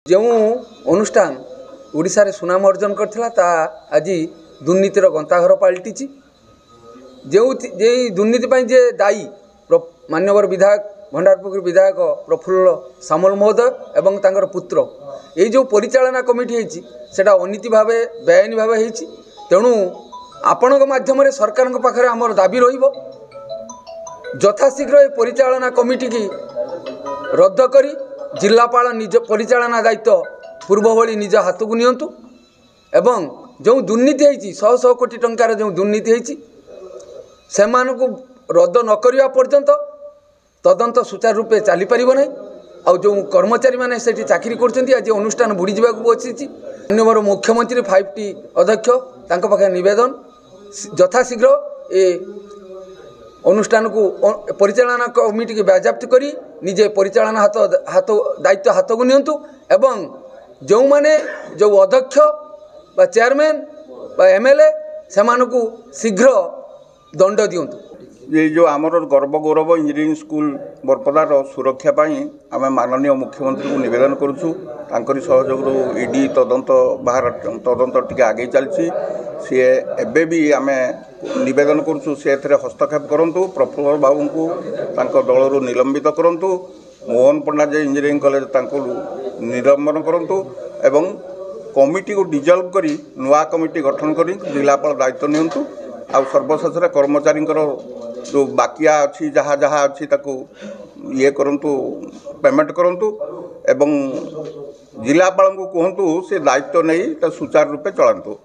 जो अनुष्ठान ओडिशा रे सुनाम अर्जन करथिला ता आज दुर्नीतिर गंताघर पलटि जो दुर्नीति पर जे दायी मान्यवर विधायक भंडारपुर विधायक प्रफुल्ल सामल महोदय एवं तांकर पुत्र ये जो परिचालना कमिटी होती सेटा अनीति भाव बेआईन भाव होती तेणु आपण माध्यम सरकार पाखे आमर दाबी रहिबो यथाशीघ्र ये परिचालना कमिटी की रद्द करी जिलापाल निज परिचालना दायित्व पूर्व भली निज हाथ को नियंतु एवं जो दुर्नीति होती 100 कोटी टंकार जो दुर्नीति होती से रद्द न करने पर्यंत तदंत सुचारू रूपे चली पार ना आ जो कर्मचारी मैंने से चाकरी कर आज अनुष्ठान बुड़ी जावाक बसी माननीय मुख्यमंत्री 5T अध्यक्ष पाखे नवेदन यथाशीघ्र ए अनुष्ठान को परिचालना कमिटी की बाजाप्त करी निजे परिचालना हाथ दायित्व हाथ को नियंतु एवं जो माने जो अध्यक्ष बा चेयरमैन बा MLA से शीघ्र दंड दिंतु। ये जो आमर गर्व गौरव इंजीनियरिंग स्कूल बरपदार सुरक्षा आम माननीय मुख्यमंत्री को निवेदन करुचु सहयोग ईडी तदंत बाहर तदंत टी आगे चलती सी एबे भी आम निवेदन करुचु से हस्तक्षेप करंतु प्रफुल्ल बाबू को दलरू निलंबित करंतु मोहन पंडा जे इंजीनियरिंग कॉलेज निलंबन करंतु एवं कमिटी को डिजल्व करी नुआ कमिटी गठन करी जिलापाल दायित्व नियंतु आ सर्वशेष कर्मचारी जो बाकिया अच्छी जहाँ जहाँ अच्छी ताकू ये करंतु पेमेंट करंतु एवं जिलापाल को कहतु से दायित्व नहीं सुचारू रूपे चलांतु।